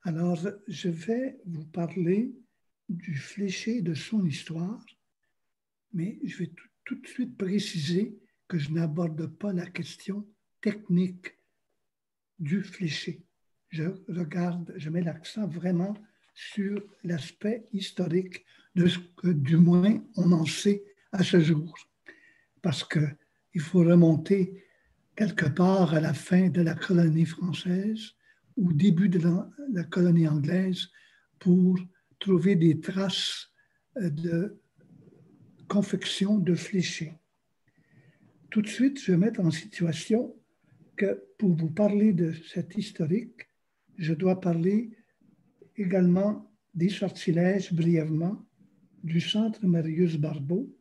Alors, je vais vous parler du fléché et de son histoire, mais je vais tout de suite préciser que je n'aborde pas la question technique du fléché. Je mets l'accent vraiment sur l'aspect historique de ce que, du moins, on en sait à ce jour. Parce qu'il faut remonter quelque part à la fin de la colonie française ou début de la colonie anglaise pour trouver des traces de confection de fléchés. Tout de suite, je vais mettre en situation que pour vous parler de cet historique, je dois parler également des sortilèges brièvement du centre Marius-Barbeau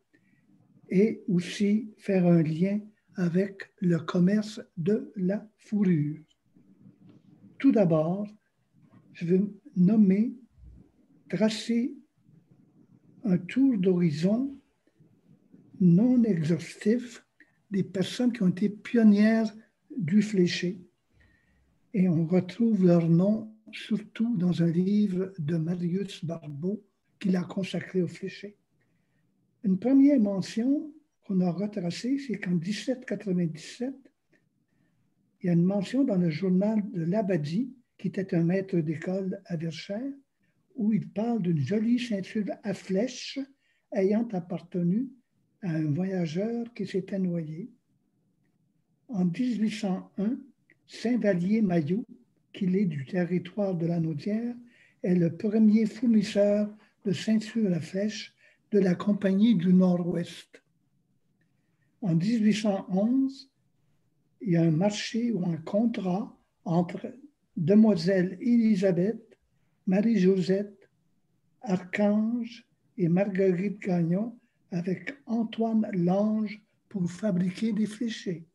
et aussi faire un lien avec le commerce de la fourrure. Tout d'abord, je vais nommer, tracer un tour d'horizon non exhaustif des personnes qui ont été pionnières du fléché. Et on retrouve leur nom surtout dans un livre de Marius Barbeau qu'il a consacré au fléché. Une première mention qu'on a retracée, c'est qu'en 1797, il y a une mention dans le journal de Labadie, qui était un maître d'école à Verchères, où il parle d'une jolie ceinture à flèches ayant appartenu à un voyageur qui s'était noyé. En 1801, Saint-Vallier-Maillot, qu'il est du territoire de la Naudière, est le premier fournisseur de ceintures à flèches de la Compagnie du Nord-Ouest. En 1811, il y a un marché ou un contrat entre Demoiselle Élisabeth, Marie-Josette, Archange et Marguerite Gagnon avec Antoine Lange pour fabriquer des fléchés.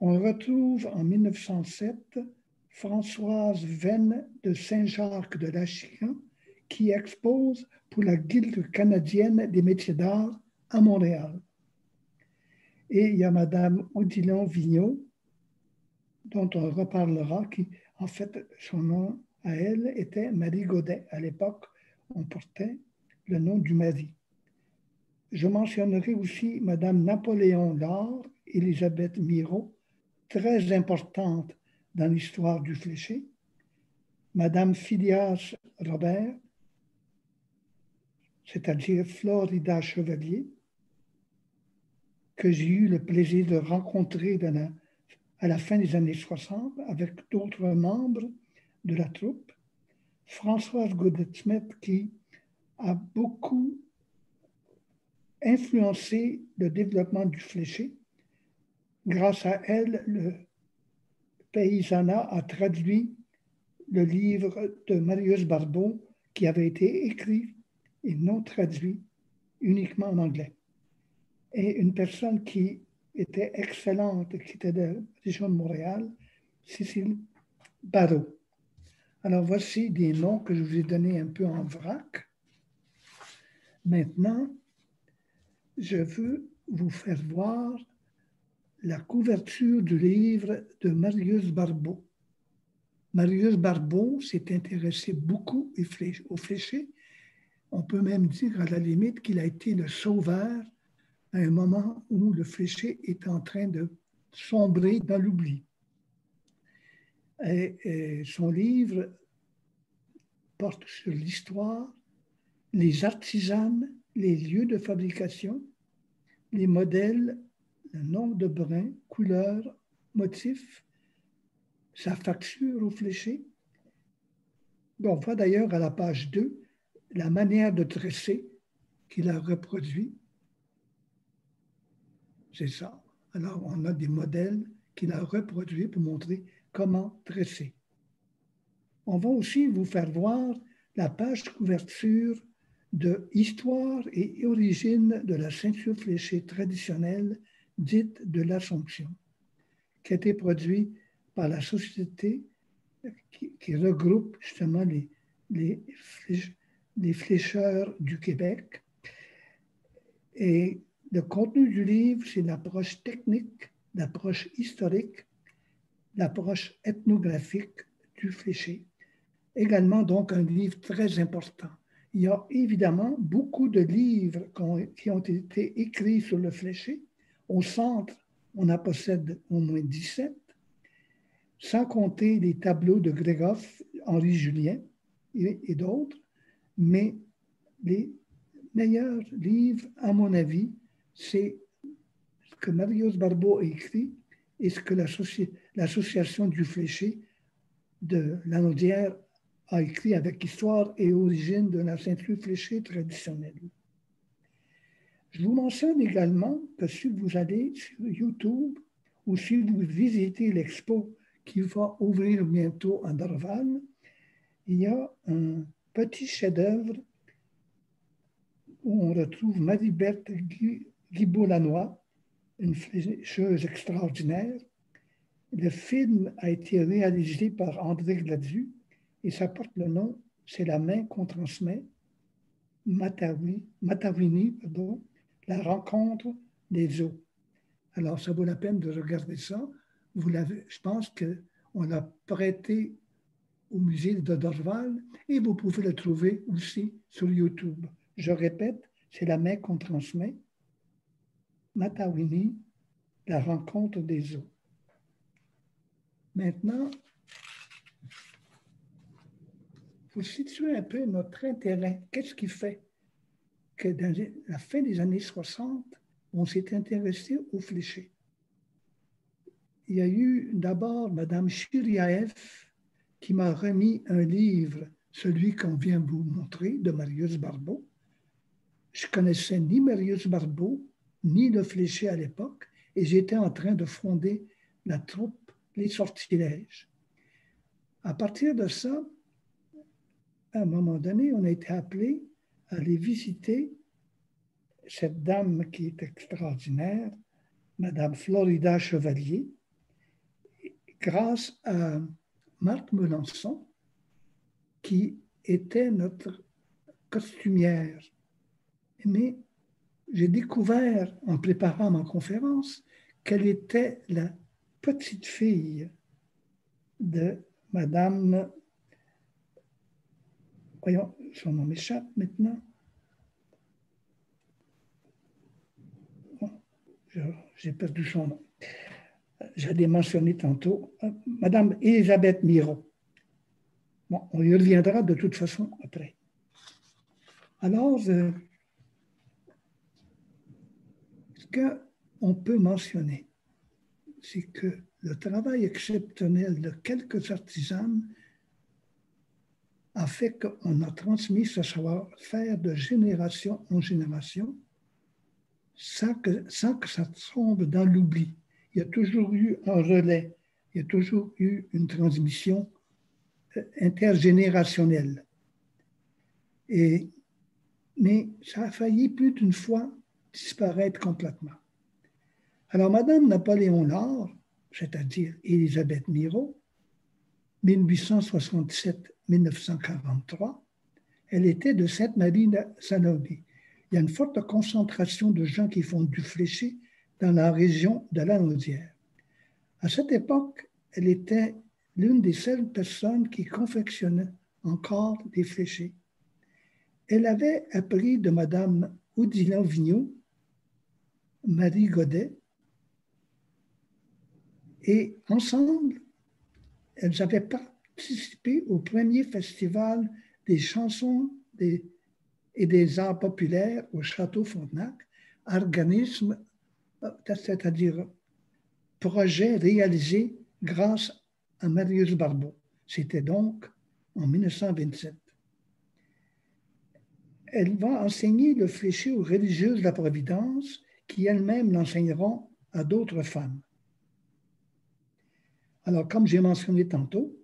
On retrouve en 1907 Françoise Venn de Saint-Jacques de Lachican qui expose pour la Guilde canadienne des métiers d'art à Montréal. Et il y a Madame Odilon Vigneault, dont on reparlera, qui, en fait, son nom à elle était Marie Godet. À l'époque, on portait le nom du mari. Je mentionnerai aussi Madame Napoléon Laure, Élisabeth Miraut, très importante dans l'histoire du fléché, Madame Phidias Robert, c'est-à-dire Florida Chevalier, que j'ai eu le plaisir de rencontrer à la fin des années 60 avec d'autres membres de la troupe, Françoise Godet-Smith qui a beaucoup influencé le développement du fléché. Grâce à elle, le paysanat a traduit le livre de Marius Barbeau qui avait été écrit et non traduit uniquement en anglais. Et une personne qui était excellente, qui était de la région de Montréal, Cécile Barreau. Alors voici des noms que je vous ai donnés un peu en vrac. Maintenant, je veux vous faire voir la couverture du livre de Marius Barbeau. Marius Barbeau s'est intéressé beaucoup au fléché. On peut même dire à la limite qu'il a été le sauveur à un moment où le fléché est en train de sombrer dans l'oubli. Et son livre porte sur l'histoire, les artisanes, les lieux de fabrication, les modèles, le nombre de brins, couleurs, motifs, sa facture au fléché. On voit d'ailleurs à la page 2 la manière de tresser qu'il a reproduit. C'est ça. Alors, on a des modèles qu'il a reproduits pour montrer comment tresser. On va aussi vous faire voir la page couverture de Histoire et origine de la ceinture fléchée traditionnelle dite de l'Assomption, qui a été produite par la société qui regroupe justement les flécheurs du Québec. Et le contenu du livre, c'est l'approche technique, l'approche historique, l'approche ethnographique du Fléché. Également, donc, un livre très important. Il y a évidemment beaucoup de livres qui ont été écrits sur le Fléché. Au centre, on en possède au moins 17, sans compter les tableaux de Grégoff, Henri Julien et d'autres. Mais les meilleurs livres, à mon avis, c'est ce que Marius Barbeau a écrit et ce que l'association du Fléché de Lanaudière a écrit avec Histoire et origine de la ceinture fléchée traditionnelle. Je vous mentionne également que si vous allez sur YouTube ou si vous visitez l'expo qui va ouvrir bientôt à Dorval, il y a un petit chef-d'œuvre où on retrouve Marie-Berthe Guibault-Lanois, une flécheuse extraordinaire. Le film a été réalisé par André Gladu et ça porte le nom « C'est la main qu'on transmet », Matawini, la rencontre des eaux. Alors, ça vaut la peine de regarder ça. Je pense qu'on l'a prêté au musée de Dorval et vous pouvez le trouver aussi sur YouTube. Je répète, c'est la main qu'on transmet, Matawini, la rencontre des eaux. Maintenant, il faut situer un peu notre intérêt. Qu'est-ce qui fait que dans la fin des années 60, on s'est intéressé au Fléché? Il y a eu d'abord Mme Chiriaev qui m'a remis un livre, celui qu'on vient vous montrer, de Marius Barbeau. Je connaissais ni Marius Barbeau, ni le Fléché à l'époque, et j'étais en train de fonder la troupe Les Sortilèges. À partir de ça, à un moment donné, on a été appelé à aller visiter cette dame qui est extraordinaire, Madame Florida Chevalier, grâce à Marthe Melançon, qui était notre costumière. Mais j'ai découvert, en préparant ma conférence, qu'elle était la petite fille de Madame... Voyons, son nom m'échappe maintenant. J'ai perdu son nom. Je l'ai mentionné tantôt. Madame Elisabeth Miro. Bon, on y reviendra de toute façon après. Alors, ce qu'on peut mentionner, c'est que le travail exceptionnel de quelques artisans a fait qu'on a transmis ce savoir-faire de génération en génération sans que ça tombe dans l'oubli. Il y a toujours eu un relais, il y a toujours eu une transmission intergénérationnelle. Mais ça a failli plus d'une fois disparaître complètement. Alors, Madame Napoléon Laure, c'est-à-dire Elisabeth Miro, 1867-1943, elle était de Sainte-Marie-Salobie. Il y a une forte concentration de gens qui font du Fléché dans la région de Lanaudière. À cette époque, elle était l'une des seules personnes qui confectionnaient encore des fléchés. Elle avait appris de Madame Odilon Vigneault, Marie Godet, et ensemble, elles avaient participé au premier festival des chansons et des arts populaires au Château Frontenac, organisme, c'est-à-dire projet réalisé grâce à Marius Barbeau. C'était donc en 1927. Elle va enseigner le Fléché aux religieuses de la Providence qui elles-mêmes l'enseigneront à d'autres femmes. Alors, comme j'ai mentionné tantôt,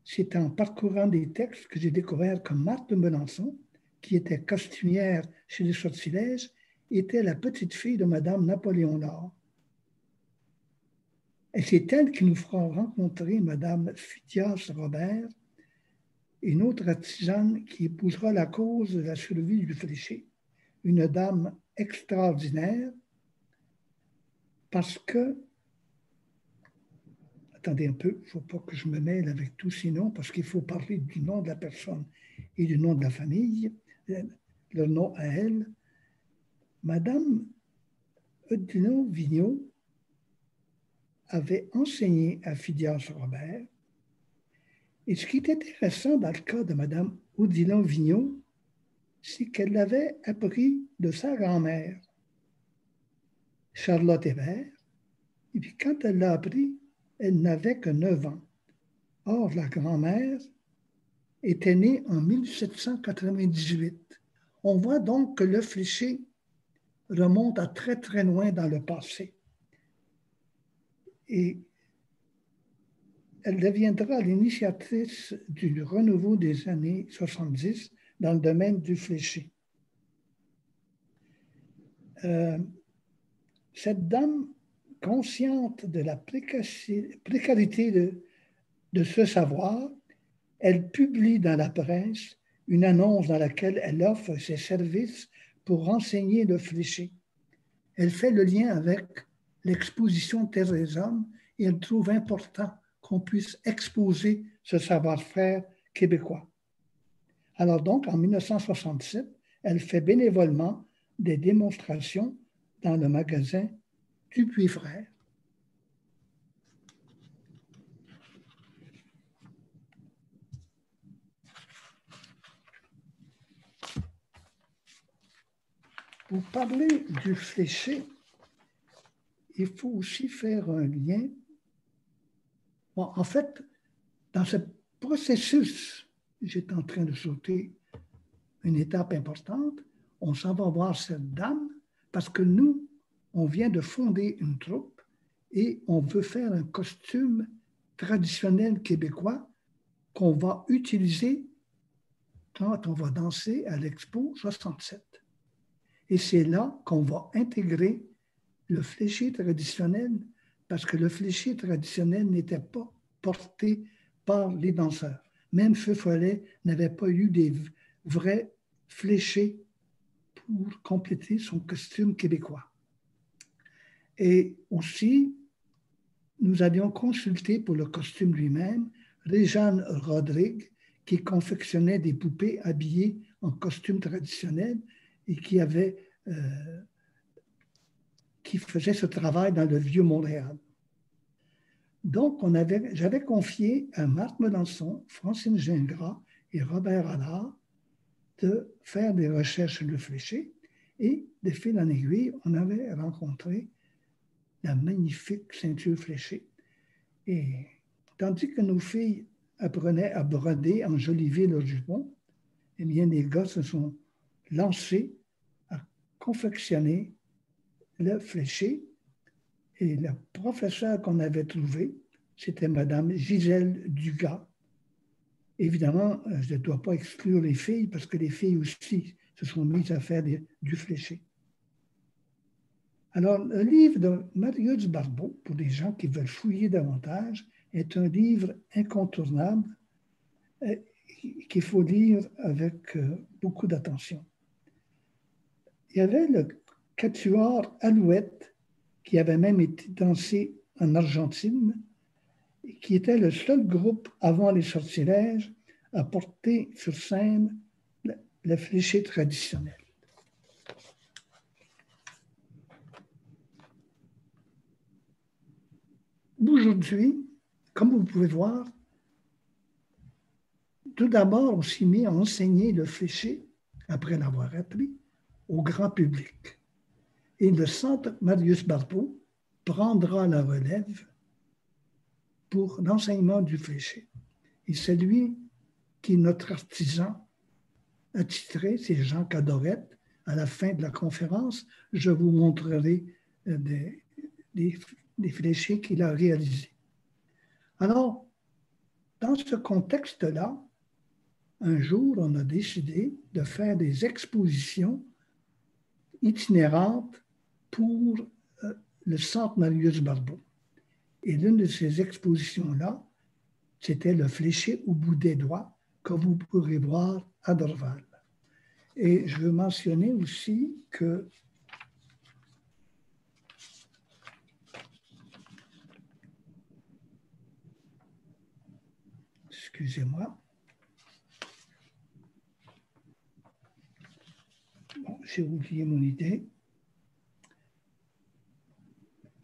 c'est en parcourant des textes que j'ai découvert que Marthe de Melançon, qui était costumière chez les Sortilèges, était la petite fille de Madame Napoléon Laure. Et c'est elle qui nous fera rencontrer Madame Fithias Robert, une autre artisane qui épousera la cause de la survie du Fléché, une dame extraordinaire, parce que, attendez un peu, il ne faut pas que je me mêle avec tous ces noms parce qu'il faut parler du nom de la personne et du nom de la famille, leur nom à elle. Madame Odilon Vigneault avait enseigné à Phidias Robert. Et ce qui est intéressant dans le cas de Madame Odilon Vigneault, c'est qu'elle l'avait appris de sa grand-mère, Charlotte Hébert. Et puis quand elle l'a appris, elle n'avait que 9 ans. Or, la grand-mère était née en 1798. On voit donc que le fléché remonte à très, très loin dans le passé. Et elle deviendra l'initiatrice du renouveau des années 70 dans le domaine du fléché. Cette dame, consciente de la précarité de ce savoir, elle publie dans la presse une annonce dans laquelle elle offre ses services pour enseigner le fléché. Elle fait le lien avec l'exposition Terre des Hommes et elle trouve important qu'on puisse exposer ce savoir-faire québécois. Alors donc, en 1967, elle fait bénévolement des démonstrations dans le magasin Dupuis Frères. Pour parler du fléché, il faut aussi faire un lien. Bon, en fait, dans ce processus, j'étais en train de sauter une étape importante. On s'en va voir cette dame parce que nous, on vient de fonder une troupe et on veut faire un costume traditionnel québécois qu'on va utiliser quand on va danser à l'Expo 67. Et c'est là qu'on va intégrer le fléché traditionnel parce que le fléché traditionnel n'était pas porté par les danseurs. Même Feu Follet n'avait pas eu des vrais fléchés pour compléter son costume québécois. Et aussi, nous avions consulté pour le costume lui-même Réjeanne Rodrigue, qui confectionnait des poupées habillées en costume traditionnel et qui faisait ce travail dans le Vieux-Montréal. Donc, j'avais confié à Marc Melançon, Francine Gingras et Robert Allard de faire des recherches sur le fléché et, de fil en aiguille, on avait rencontré la magnifique ceinture fléchée. Et tandis que nos filles apprenaient à broder en Jolivet leur jupon, eh bien, les gars se sont lancés à confectionner le fléché. Et la professeure qu'on avait trouvée, c'était Madame Gisèle Dugas. Évidemment, je ne dois pas exclure les filles parce que les filles aussi se sont mises à faire du fléché. Alors, le livre de Marius Barbeau, pour les gens qui veulent fouiller davantage, est un livre incontournable qu'il faut lire avec beaucoup d'attention. Il y avait le quatuor Alouette qui avait même été dansé en Argentine, qui était le seul groupe avant les sortilèges à porter sur scène le fléché traditionnel. Aujourd'hui, comme vous pouvez voir, tout d'abord, on s'est mis à enseigner le fléché, après l'avoir appris, au grand public. Et le Centre Marius Barbeau prendra la relève pour l'enseignement du fléché. Et c'est lui qui est notre artisan attitré, c'est Jean Cadorette. À la fin de la conférence, je vous montrerai des fléchés qu'il a réalisés. Alors, dans ce contexte-là, un jour, on a décidé de faire des expositions itinérantes pour le Centre Marius Barbeau. Et l'une de ces expositions-là, c'était le fléché au bout des doigts que vous pourrez voir à Dorval. Et je veux mentionner aussi que Excusez-moi. Bon, j'ai oublié mon idée.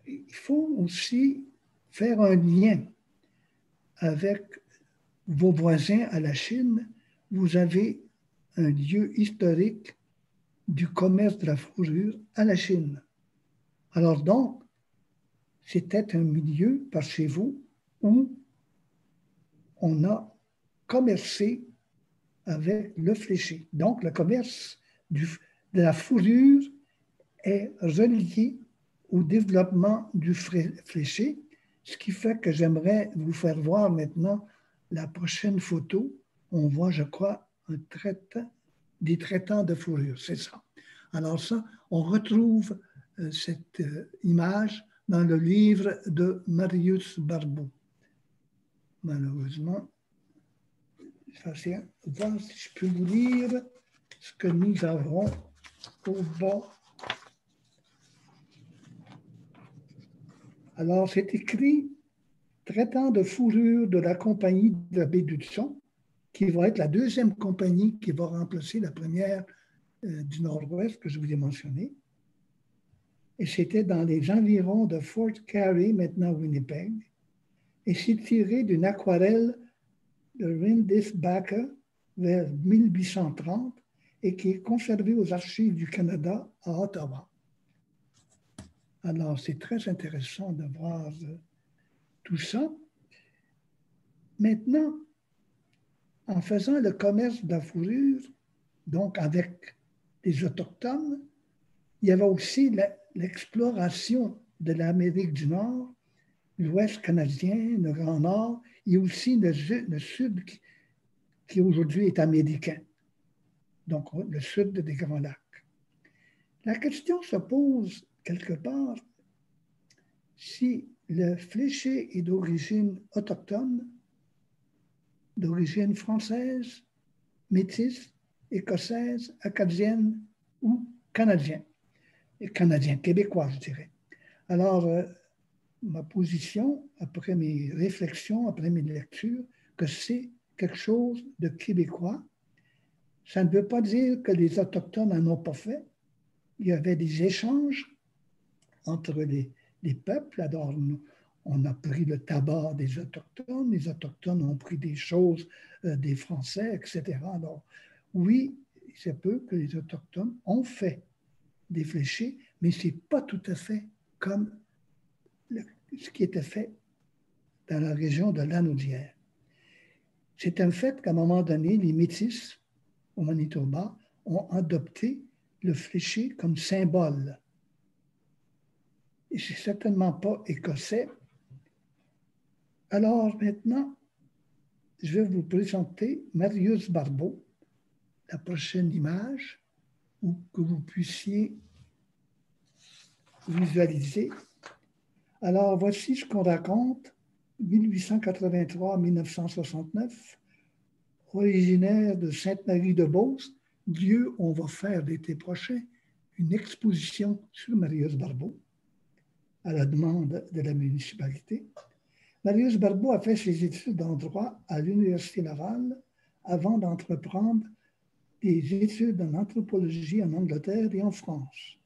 Il faut aussi faire un lien avec vos voisins à la Chine. Vous avez un lieu historique du commerce de la fourrure à la Chine. Alors donc, c'était un milieu par chez vous où on a commercé avec le fléché. Donc, le commerce de la fourrure est relié au développement du fléché, ce qui fait que j'aimerais vous faire voir maintenant la prochaine photo. On voit, je crois, des traitants de fourrure, c'est ça. Alors ça, on retrouve cette image dans le livre de Marius Barbeau. Malheureusement, je vais voir si je peux vous lire ce que nous avons au bas. Alors, c'est écrit « Traitant de fourrure de la compagnie de la baie d'Hudson », qui va être la deuxième compagnie qui va remplacer la première du Nord-Ouest que je vous ai mentionnée. Et c'était dans les environs de Fort Garry, maintenant Winnipeg. Et c'est tiré d'une aquarelle de Rindis Baker vers 1830 et qui est conservée aux Archives du Canada à Ottawa. Alors, c'est très intéressant de voir tout ça. Maintenant, en faisant le commerce de la fourrure, donc avec les Autochtones, il y avait aussi l'exploration de l'Amérique du Nord, l'Ouest canadien, le Grand Nord, et aussi le Sud qui aujourd'hui est américain, donc le Sud des Grands Lacs. La question se pose quelque part si le fléché est d'origine autochtone, d'origine française, métisse, écossaise, acadienne ou canadien. Et canadien, québécois, je dirais. Alors, ma position, après mes réflexions, après mes lectures, que c'est quelque chose de québécois. Ça ne veut pas dire que les Autochtones n'en ont pas fait. Il y avait des échanges entre les peuples. Alors, on a pris le tabac des Autochtones, les Autochtones ont pris des choses des Français, etc. Alors, oui, c'est peu que les Autochtones ont fait des fléchés, mais ce n'est pas tout à fait comme ce qui était fait dans la région de Lanaudière. C'est un fait qu'à un moment donné, les Métis au Manitoba ont adopté le fléché comme symbole. Et c'est certainement pas écossais. Alors maintenant, je vais vous présenter Marius Barbeau, la prochaine image, ou que vous puissiez visualiser. Alors voici ce qu'on raconte, 1883-1969, originaire de Sainte-Marie-de-Beauce, lieu où on va faire l'été prochain une exposition sur Marius Barbeau à la demande de la municipalité. Marius Barbeau a fait ses études en droit à l'Université Laval avant d'entreprendre des études en anthropologie en Angleterre et en France.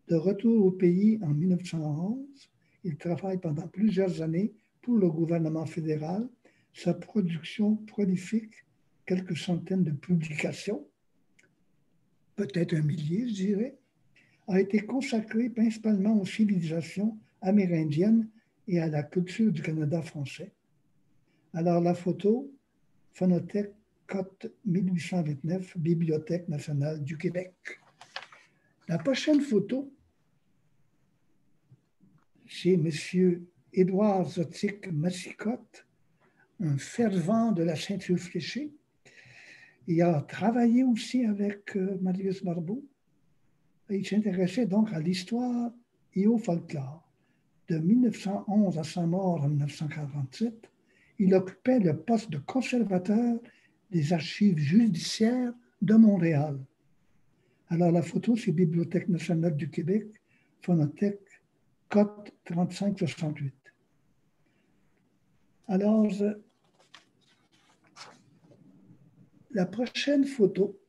De retour au pays en 1911, il travaille pendant plusieurs années pour le gouvernement fédéral. Sa production prolifique, quelques centaines de publications, peut-être un millier, je dirais, a été consacrée principalement aux civilisations amérindiennes et à la culture du Canada français. Alors la photo, Phonothèque Cotte 1829, Bibliothèque nationale du Québec. La prochaine photo, c'est M. Édouard Zotique-Massicotte, un fervent de la ceinture fléchée. Il a travaillé aussi avec Marius Barbeau. Il s'intéressait donc à l'histoire et au folklore. De 1911 à sa mort en 1947, il occupait le poste de conservateur des archives judiciaires de Montréal. Alors la photo, c'est Bibliothèque nationale du Québec, Phonothèque, Cotte 3568. Alors, la prochaine photo,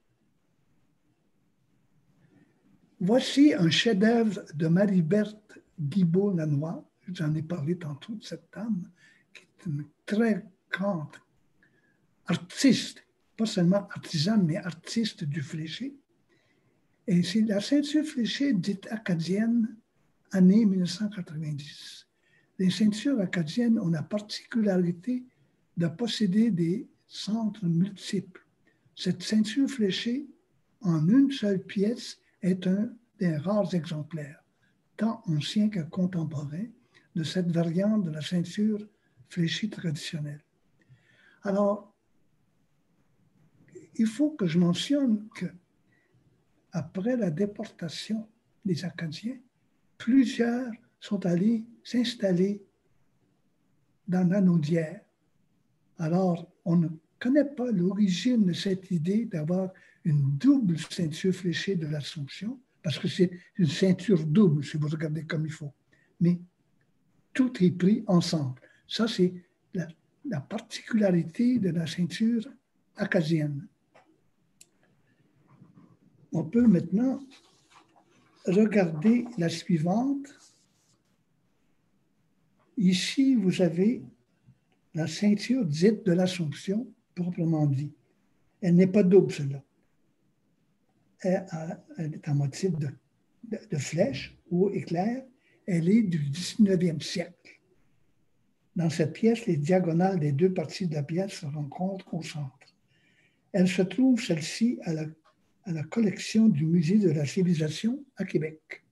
voici un chef-d'œuvre de Marie-Berthe Guibault-Lanois. J'en ai parlé tantôt de cette dame, qui est une très grande artiste, pas seulement artisane, mais artiste du fléché. Et c'est la ceinture fléchée dite acadienne, année 1990. Les ceintures acadiennes ont la particularité de posséder des centres multiples. Cette ceinture fléchée, en une seule pièce, est un des rares exemplaires, tant ancien que contemporain, de cette variante de la ceinture fléchée traditionnelle. Alors, il faut que je mentionne qu'après la déportation des Acadiens, plusieurs sont allés s'installer dans la Naudière. Alors, on ne connaît pas l'origine de cette idée d'avoir une double ceinture fléchée de l'Assomption, parce que c'est une ceinture double, si vous regardez comme il faut. Mais tout est pris ensemble. Ça, c'est la particularité de la ceinture acadienne. On peut maintenant regarder la suivante. Ici, vous avez la ceinture dite de l'Assomption, proprement dit. Elle n'est pas double, celle-là. Elle est en motif de flèche ou éclair. Elle est du 19e siècle. Dans cette pièce, les diagonales des deux parties de la pièce se rencontrent au centre. Elle se trouve, celle-ci, à la collection du Musée de la civilisation à Québec.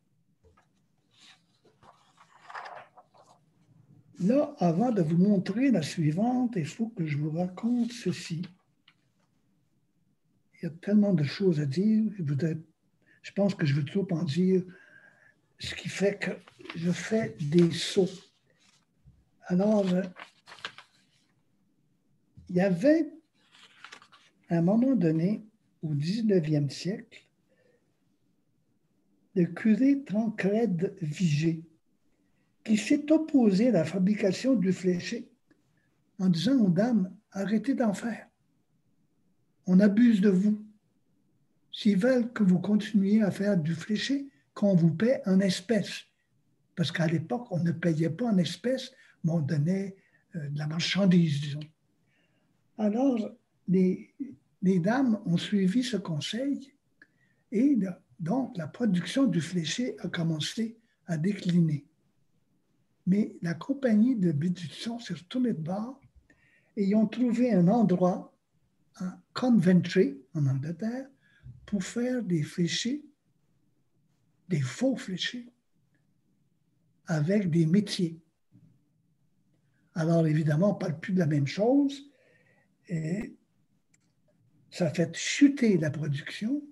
Là, avant de vous montrer la suivante, il faut que je vous raconte ceci. Il y a tellement de choses à dire. Je pense que je veux trop en dire, ce qui fait que je fais des sauts. Alors, il y avait, à un moment donné, au 19e siècle, le curé Tancrède Vigée, qui s'est opposé à la fabrication du fléché en disant aux dames, arrêtez d'en faire. On abuse de vous. S'ils veulent que vous continuiez à faire du fléché, qu'on vous paie en espèces. Parce qu'à l'époque, on ne payait pas en espèces, mais on donnait de la marchandise, disons. Alors, les dames ont suivi ce conseil et donc la production du fléché a commencé à décliner. Mais la compagnie de Bédusson s'est retournée de bord et ils ont trouvé un endroit à Coventry, en Angleterre, pour faire des fléchés, des faux fléchés, avec des métiers. Alors, évidemment, on ne parle plus de la même chose. Et ça a fait chuter la production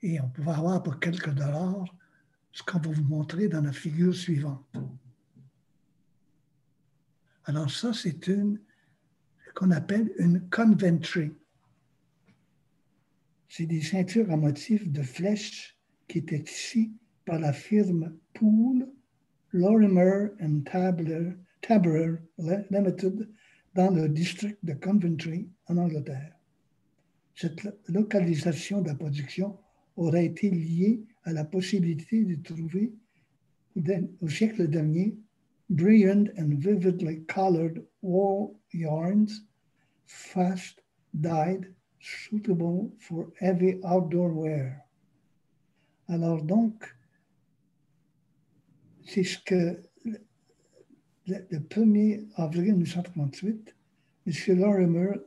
et on pouvait avoir pour quelques dollars ce qu'on va vous montrer dans la figure suivante. Alors ça, c'est ce qu'on appelle une Coventry. C'est des ceintures à motif de flèches qui étaient ici par la firme Poole, Lorimer and Tabler Limited dans le district de Coventry, en Angleterre. Cette localisation de la production aurait été liée à la possibilité de trouver, au siècle dernier, brilliant and vividly colored wool yarns, fast dyed, suitable for heavy outdoor wear. Alors donc, c'est ce que le 1er avril 1938, M. Lorimer,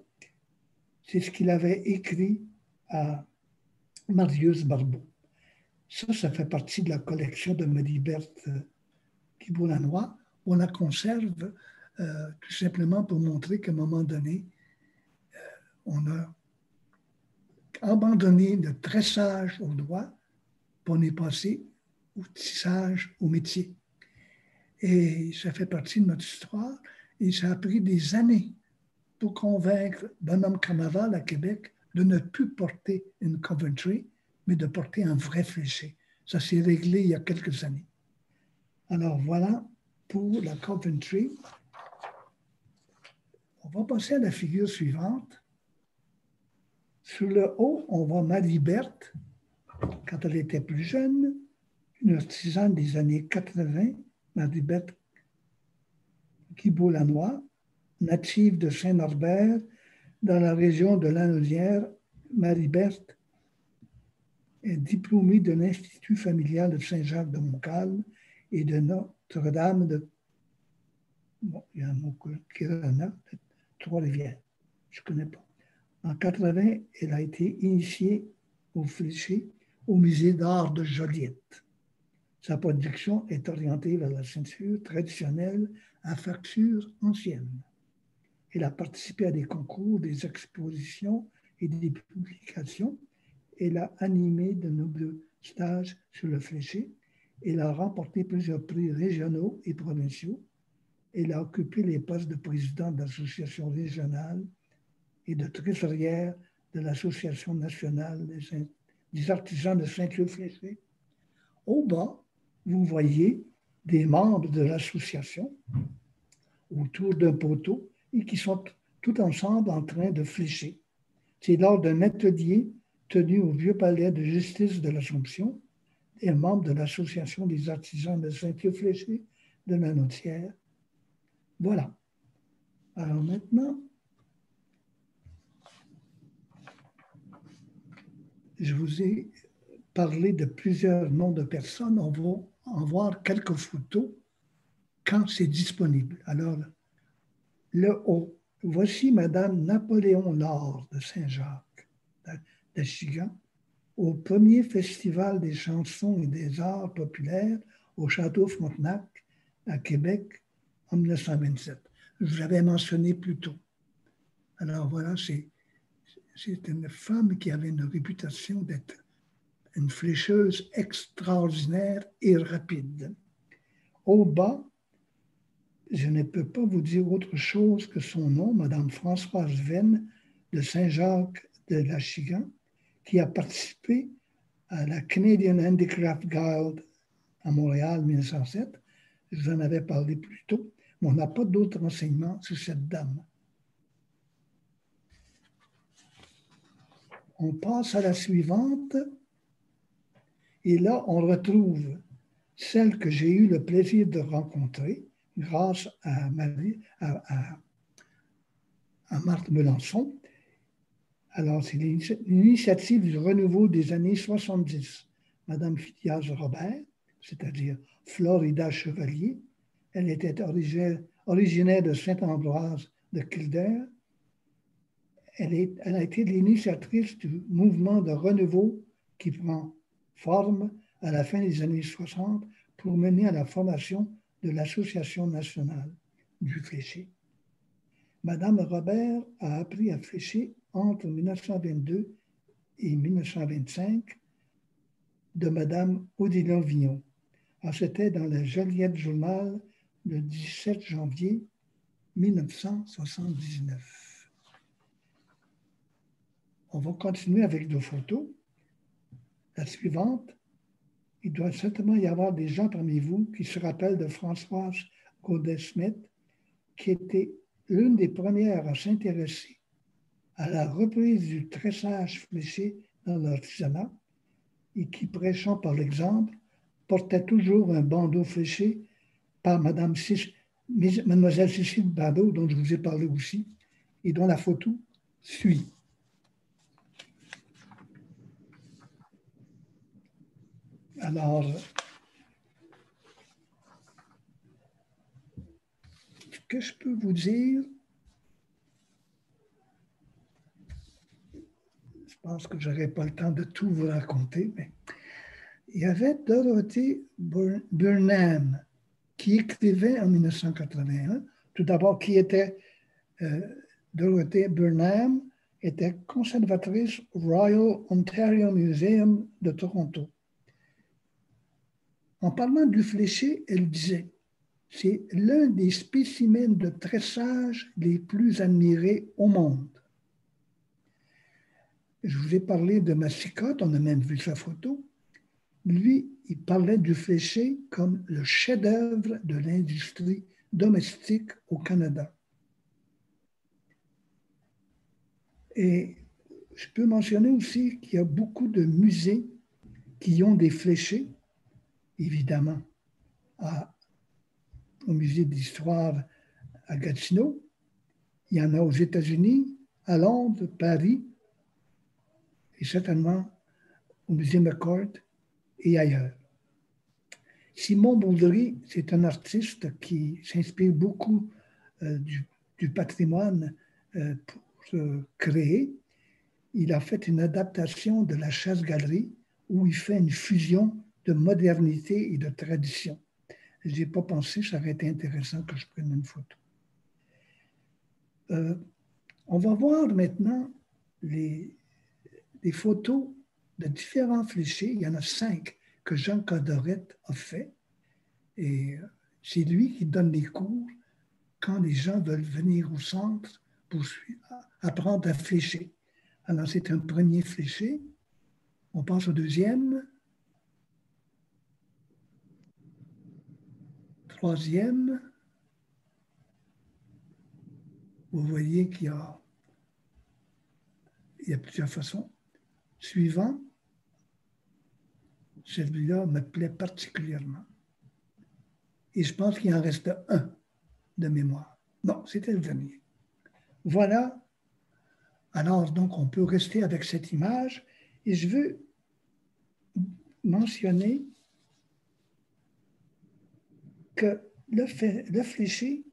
c'est ce qu'il avait écrit à Marius Barbeau. Ça fait partie de la collection de Marie-Berthe Guibault-Lanois. On la conserve tout simplement pour montrer qu'à un moment donné, on a abandonné le tressage au doigt, puis on est passé au tissage au métier. Et ça fait partie de notre histoire et ça a pris des années pour convaincre Bonhomme Carnaval à Québec de ne plus porter une Coventry, mais de porter un vrai fléché. Ça s'est réglé il y a quelques années. Alors voilà pour la Coventry. On va passer à la figure suivante. Sur le haut, on voit Marie-Berthe, quand elle était plus jeune, une artisane des années 80, Marie-Berthe Guibault-Lanois, native de Saint-Norbert, dans la région de Lanaudière. Marie-Berthe est diplômée de l'Institut familial de Saint-Jacques de Montcalm et de Notre-Dame de... Bon, il y a un mot qui est là, de Trois-Rivières. Je ne connais pas. En 80, elle a été initiée au fléché au musée d'art de Joliette. Sa production est orientée vers la ceinture traditionnelle à facture ancienne. Elle a participé à des concours, des expositions et des publications. Elle a animé de nombreux stages sur le fléché. Elle a remporté plusieurs prix régionaux et provinciaux. Elle a occupé les postes de président d'associations régionales et de trésorière de l'Association nationale des artisans de ceinture-fléchée. Au bas, vous voyez des membres de l'association autour d'un poteau et qui sont tout ensemble en train de flécher. C'est lors d'un atelier tenu au Vieux Palais de justice de l'Assomption, et membre de l'Association des artisans de ceinture-fléchée de la Notière. Voilà. Alors maintenant, je vous ai parlé de plusieurs noms de personnes. On va en voir quelques photos quand c'est disponible. Alors, le haut, voici Madame Napoléon Laure de Saint-Jacques, de Chigan, au premier festival des chansons et des arts populaires au Château Frontenac, à Québec, en 1927. Je vous l'avais mentionné plus tôt. Alors voilà, c'est une femme qui avait une réputation d'être une flécheuse extraordinaire et rapide. Au bas, je ne peux pas vous dire autre chose que son nom, Madame Françoise Venn de Saint-Jacques de la Chigan, qui a participé à la Canadian Handicraft Guild à Montréal en 1907. Je vous en avais parlé plus tôt, mais on n'a pas d'autres renseignements sur cette dame. On passe à la suivante. Et là, on retrouve celle que j'ai eu le plaisir de rencontrer grâce à Marthe Melançon. Alors, c'est l'initiative du renouveau des années 70. Madame Phidias Robert, c'est-à-dire Florida Chevalier, elle était originaire de Saint-Ambroise de Kildare. Elle a été l'initiatrice du mouvement de renouveau qui prend forme à la fin des années 60 pour mener à la formation de l'Association nationale du fléché. Madame Robert a appris à flécher entre 1922 et 1925 de Madame Odilon Vignon. C'était dans le Joliette Journal le 17 janvier 1979. On va continuer avec deux photos. La suivante, il doit certainement y avoir des gens parmi vous qui se rappellent de Françoise Godet-Smith, qui était l'une des premières à s'intéresser à la reprise du tressage fléché dans l'artisanat et qui, prêchant par l'exemple, portait toujours un bandeau fléché par Mademoiselle Cécile Bandeau, dont je vous ai parlé aussi, et dont la photo suit. Alors, ce que je peux vous dire, je pense que je n'aurai pas le temps de tout vous raconter, mais il y avait Dorothée Burnham qui écrivait en 1981. Tout d'abord, qui était Dorothée Burnham, était conservatrice au Royal Ontario Museum de Toronto. En parlant du fléché, elle disait « C'est l'un des spécimens de tressage les plus admirés au monde. » Je vous ai parlé de Massicotte, on a même vu sa photo. Lui, il parlait du fléché comme le chef-d'œuvre de l'industrie domestique au Canada. Et je peux mentionner aussi qu'il y a beaucoup de musées qui ont des fléchés, évidemment, au musée d'histoire à Gatineau. Il y en a aux États-Unis, à Londres, Paris, et certainement au musée McCord et ailleurs. Simon Bouldry, c'est un artiste qui s'inspire beaucoup du patrimoine pour créer. Il a fait une adaptation de la chasse-galerie où il fait une fusion de modernité et de tradition. Je n'y ai pas pensé, ça aurait été intéressant que je prenne une photo. On va voir maintenant les photos de différents fléchés. Il y en a 5 que Jean Cadorette a fait. Et c'est lui qui donne les cours quand les gens veulent venir au centre pour apprendre à flécher. Alors, c'est un premier fléché. On passe au deuxième. Troisième. Vous voyez qu'il y a plusieurs façons. Suivant. Celui-là me plaît particulièrement. Et je pense qu'il en reste un de mémoire. Non, c'était le dernier. Voilà. Alors, donc, on peut rester avec cette image. Et je veux mentionner que le fléché,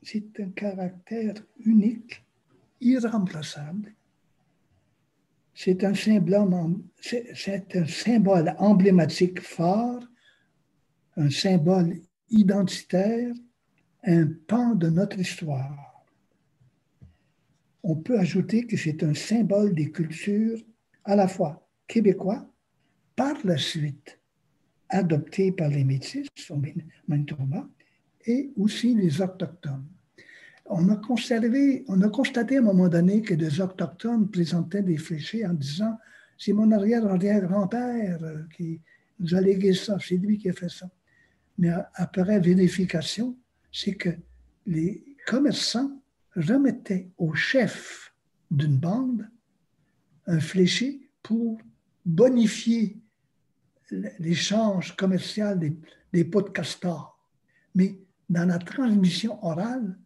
c'est un caractère unique, irremplaçable. C'est un symbole emblématique fort, un symbole identitaire, un pan de notre histoire. On peut ajouter que c'est un symbole des cultures à la fois québécois, par la suite adopté par les Métis au Manitoba et aussi les Autochtones. On a constaté à un moment donné que des Autochtones présentaient des fléchés en disant « c'est mon arrière-grand-père qui nous a légué ça, c'est lui qui a fait ça ». Mais après vérification, c'est que les commerçants remettaient au chef d'une bande un fléché pour bonifier l'échange commercial des peaux de castor. Mais dans la transmission orale,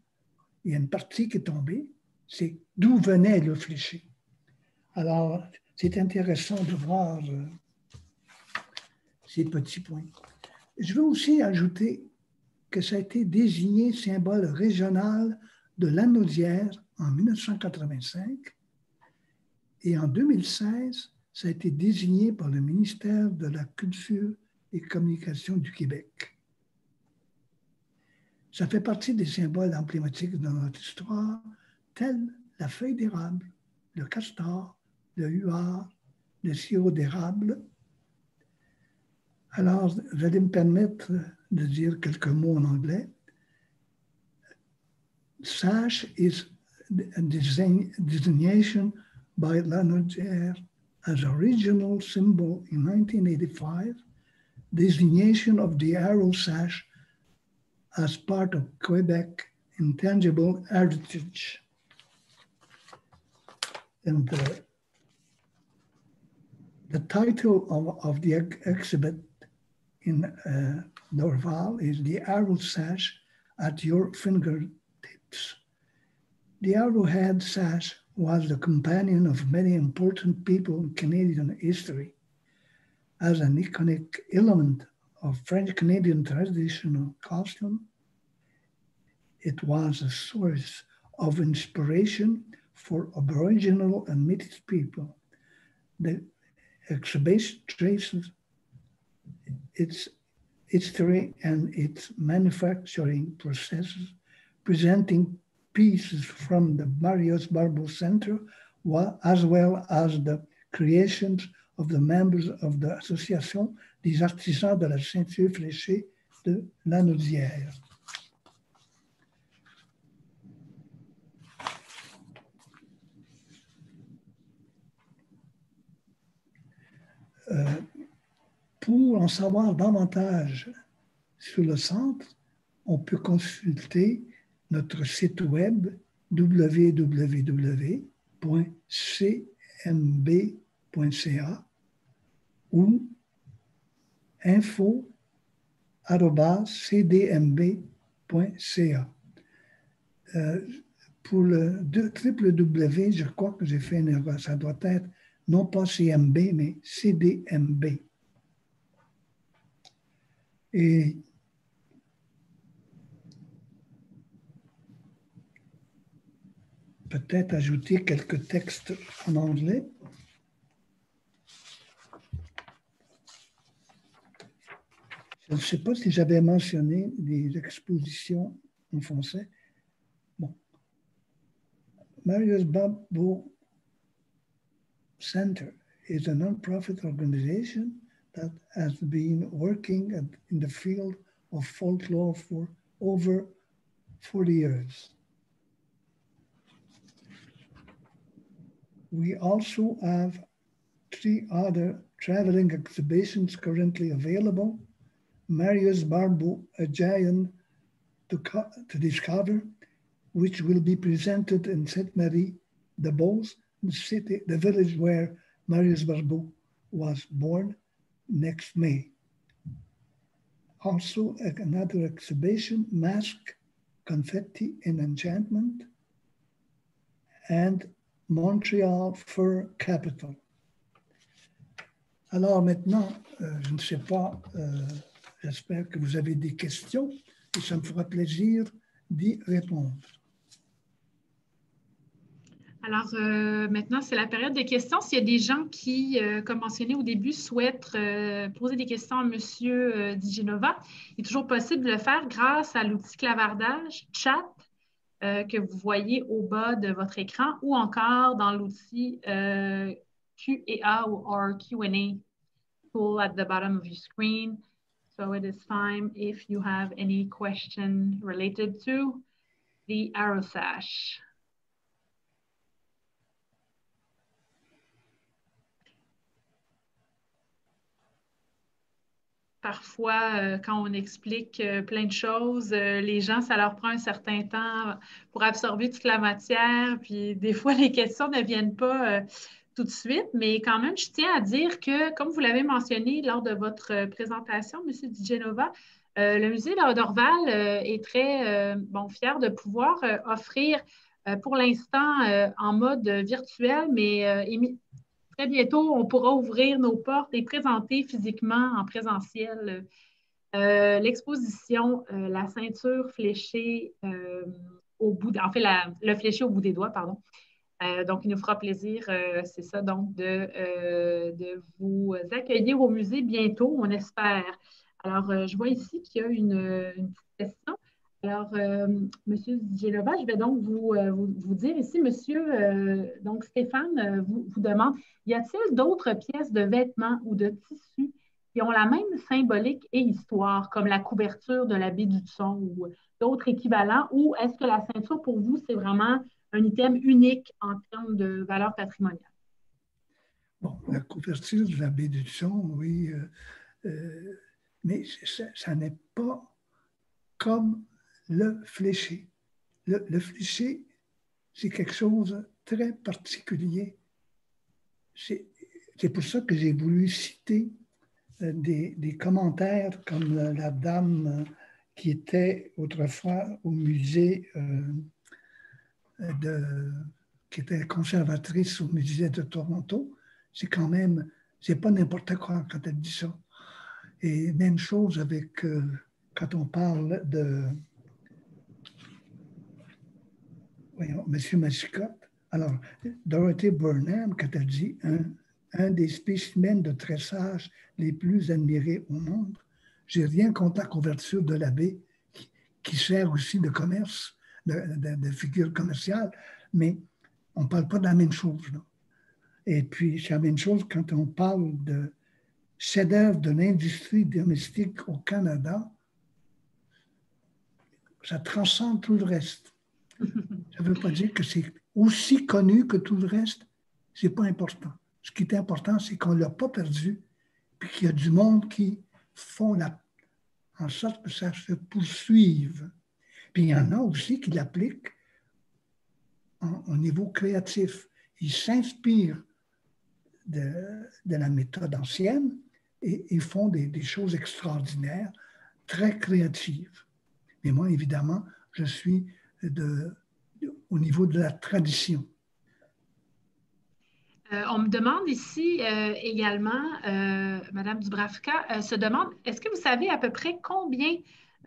il y a une partie qui est tombée, c'est d'où venait le fléché. Alors, c'est intéressant de voir ces petits points. Je veux aussi ajouter que ça a été désigné symbole régional de Lanaudière en 1985 et en 2016, ça a été désigné par le ministère de la Culture et Communication du Québec. Ça fait partie des symboles emblématiques de notre histoire, tels la feuille d'érable, le castor, le huard, le sirop d'érable. Alors, vous allez me permettre de dire quelques mots en anglais. Sash is a designation by Lanaudière as a regional symbol in 1985, designation of the arrow sash as part of Quebec intangible heritage. And the title of the exhibit in Dorval is The Arrow Sash at Your Fingertips. The Arrowhead Sash was the companion of many important people in Canadian history. As an iconic element of French-Canadian traditional costume, it was a source of inspiration for Aboriginal and Métis people. The exhibition traces its history and its manufacturing processes, presenting pieces from the Marius Barbeau Center, as well as the creations of the members of the Association des artisans de la ceinture fléchée de Lanaudière. Pour en savoir davantage sur le centre, on peut consulter notre site web www.cflq.ca. cdmb.ca ou info@cdmb.ca. Pour le www, je crois que j'ai fait une erreur. Ça doit être non pas CMB, mais CDMB. Et peut-être ajouter quelques textes en anglais. Je ne sais pas si j'avais mentionné des expositions en français. Bon. Marius Barbeau Center is a non-profit organization that has been working in the field of folklore for over 40 years. We also have 3 other traveling exhibitions currently available. Marius Barbeau, A Giant to Discover, which will be presented in Sainte-Marie-de-Beauce, the village where Marius Barbeau was born, next May. Also, another exhibition, Mask, Confetti and Enchantment, and Montreal Fur Capital. Alors maintenant, je ne sais pas, j'espère que vous avez des questions et ça me fera plaisir d'y répondre. Alors, maintenant, c'est la période des questions. S'il y a des gens qui, comme mentionné au début, souhaitent poser des questions à M. Di Genova, il est toujours possible de le faire grâce à l'outil clavardage chat que vous voyez au bas de votre écran ou encore dans l'outil Q&A or Q&A tool at the bottom of your screen. So it is fine if you have any question related to the ArrowSash. Parfois, quand on explique plein de choses, les gens, ça leur prend un certain temps pour absorber toute la matière. Puis des fois, les questions ne viennent pas tout de suite. Mais quand même, je tiens à dire que, comme vous l'avez mentionné lors de votre présentation, M. Di Genova, le musée d'Orval est très fier de pouvoir offrir pour l'instant en mode virtuel, mais très bientôt, on pourra ouvrir nos portes et présenter physiquement en présentiel l'exposition La ceinture fléchée au bout, le fléché au bout des doigts, pardon. Donc, il nous fera plaisir, c'est ça, donc, de vous accueillir au musée bientôt, on espère. Alors, je vois ici qu'il y a une petite question. Alors, Monsieur Genova, je vais donc vous dire ici, Monsieur, donc Stéphane vous demande, y a-t-il d'autres pièces de vêtements ou de tissus qui ont la même symbolique et histoire, comme la couverture de la baie du Son ou d'autres équivalents, ou est-ce que la ceinture, pour vous, c'est vraiment un item unique en termes de valeur patrimoniale? Bon, la couverture de la baie du Son, oui, mais ça n'est pas comme le fléché. Le fléché, c'est quelque chose de très particulier. C'est pour ça que j'ai voulu citer des commentaires comme la dame qui était autrefois au musée, qui était conservatrice au musée de Toronto. C'est quand même, c'est pas n'importe quoi quand elle dit ça. Et même chose avec, quand on parle de M. Mascotte. Alors, Dorothy Burnham, quand elle dit un des spécimens de tressage les plus admirés au monde, j'ai rien contre la couverture de la baie, qui sert aussi de commerce, de figure commerciale, mais on ne parle pas de la même chose, là. Et puis, c'est la même chose quand on parle de chef-d'œuvre de l'industrie domestique au Canada, ça transcende tout le reste. Ça ne veut pas dire que c'est aussi connu que tout le reste. Ce n'est pas important. Ce qui est important, c'est qu'on ne l'a pas perdu, puis qu'il y a du monde qui font en sorte que ça se poursuive. Puis il y en a aussi qui l'appliquent au niveau créatif. Ils s'inspirent de la méthode ancienne et ils font des choses extraordinaires, très créatives. Mais moi, évidemment, je suis au niveau de la tradition. On me demande ici également, Madame Dubravka se demande, est-ce que vous savez à peu près combien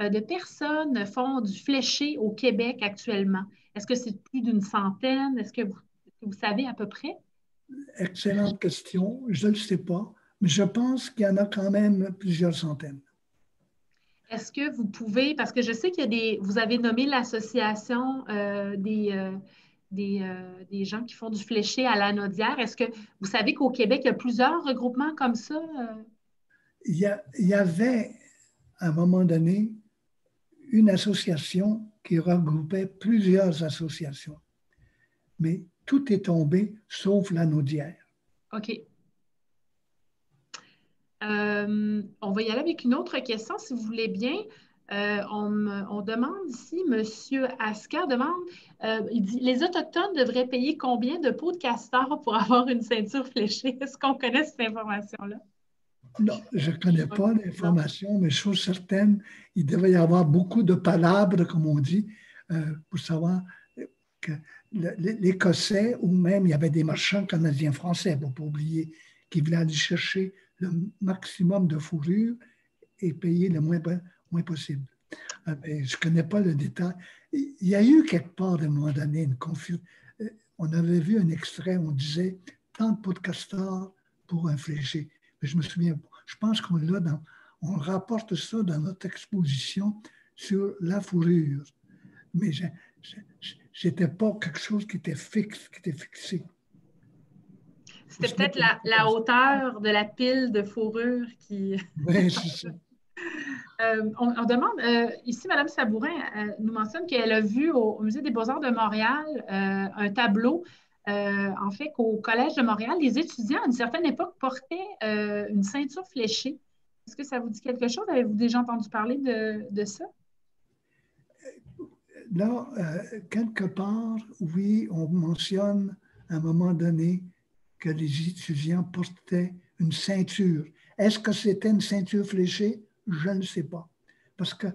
de personnes font du fléché au Québec actuellement? Est-ce que c'est plus d'une centaine? Est-ce que vous savez à peu près? Excellente question. Je ne le sais pas, mais je pense qu'il y en a quand même plusieurs centaines. Est-ce que vous pouvez, parce que je sais qu'il y a vous avez nommé l'association des gens qui font du fléché à la Naudière. Est-ce que vous savez qu'au Québec, il y a plusieurs regroupements comme ça? Il y avait, à un moment donné, une association qui regroupait plusieurs associations. Mais tout est tombé sauf la Naudière. OK. On va y aller avec une autre question, si vous voulez bien. On demande ici, M. Asker demande, il dit, les Autochtones devraient payer combien de pots de castor pour avoir une ceinture fléchée? Est-ce qu'on connaît cette information-là? Non, je ne connais pas l'information, mais chose certaine, il devait y avoir beaucoup de palabres, comme on dit, pour savoir que l'Écossais, ou même il y avait des marchands canadiens-français, pour ne pas oublier, qui voulaient aller chercher le maximum de fourrure et payer le moins possible. Je ne connais pas le détail. Il y a eu quelque part, à un moment donné, une confusion. On avait vu un extrait, on disait tant de pots de castor pour un fléché. Mais je me souviens, je pense on rapporte ça dans notre exposition sur la fourrure. Mais ce n'était pas quelque chose qui était fixe, qui était fixé. C'était peut-être la hauteur de la pile de fourrure qui... Oui, c'est ça. On demande, ici, Mme Sabourin nous mentionne qu'elle a vu au Musée des Beaux-Arts de Montréal un tableau, en fait, qu'au Collège de Montréal, les étudiants, à une certaine époque, portaient une ceinture fléchée. Est-ce que ça vous dit quelque chose? Avez-vous déjà entendu parler de ça? Là, quelque part, oui, on mentionne à un moment donné que les étudiants portaient une ceinture. Est-ce que c'était une ceinture fléchée? Je ne sais pas. Parce que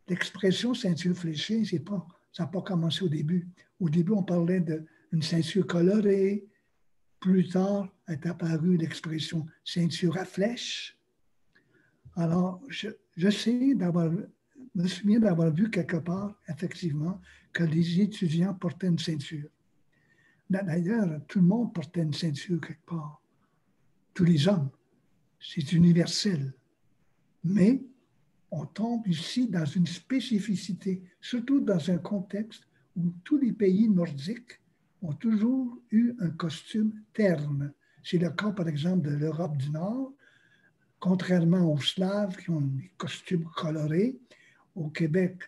l'expression ceinture fléchée, ça n'a pas commencé au début. Au début, on parlait d'une ceinture colorée. Plus tard est apparue l'expression ceinture à flèche. Alors, je me souviens d'avoir vu quelque part, effectivement, que les étudiants portaient une ceinture. D'ailleurs, tout le monde portait une ceinture quelque part. Tous les hommes. C'est universel. Mais on tombe ici dans une spécificité, surtout dans un contexte où tous les pays nordiques ont toujours eu un costume terne. C'est le cas, par exemple, de l'Europe du Nord, contrairement aux Slaves qui ont des costumes colorés. Au Québec,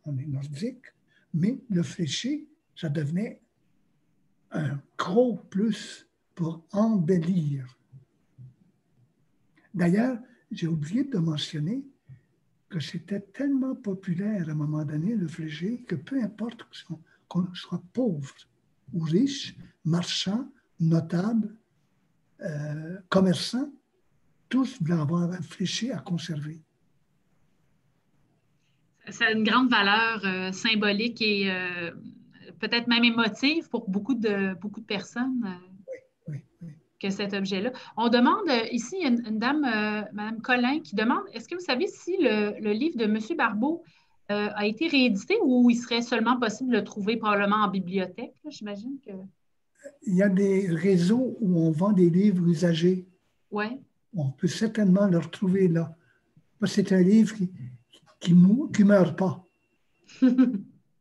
on est nordique, mais le fléché, ça devenait un gros plus pour embellir. D'ailleurs, j'ai oublié de mentionner que c'était tellement populaire à un moment donné, le fléché, que peu importe qu'on soit pauvre ou riche, marchand, notable, commerçant, tous voulaient avoir un fléché à conserver. Ça a une grande valeur symbolique et peut-être même émotive pour beaucoup de personnes. Oui. Que cet objet-là. On demande, ici, il y a une dame, Mme Collin, qui demande, est-ce que vous savez si le livre de M. Barbeau a été réédité ou il serait seulement possible de le trouver probablement en bibliothèque? J'imagine que... Il y a des réseaux où on vend des livres usagés. Oui. On peut certainement le retrouver là. C'est un livre qui ne meurt pas.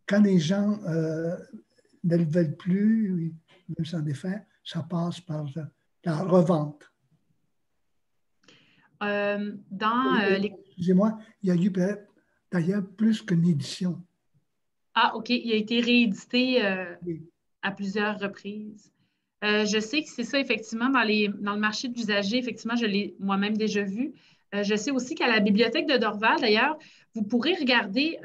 Quand les gens ne le veulent plus, ils veulent s'en défaire, ça passe par la revente. Excusez-moi, il y a eu d'ailleurs plus qu'une édition. Ah, OK. Il a été réédité Oui. à plusieurs reprises. Je sais que c'est ça, effectivement, dans le marché de l'usager, effectivement, je l'ai moi-même déjà vu. Je sais aussi qu'à la bibliothèque de Dorval, d'ailleurs, vous pourrez regarder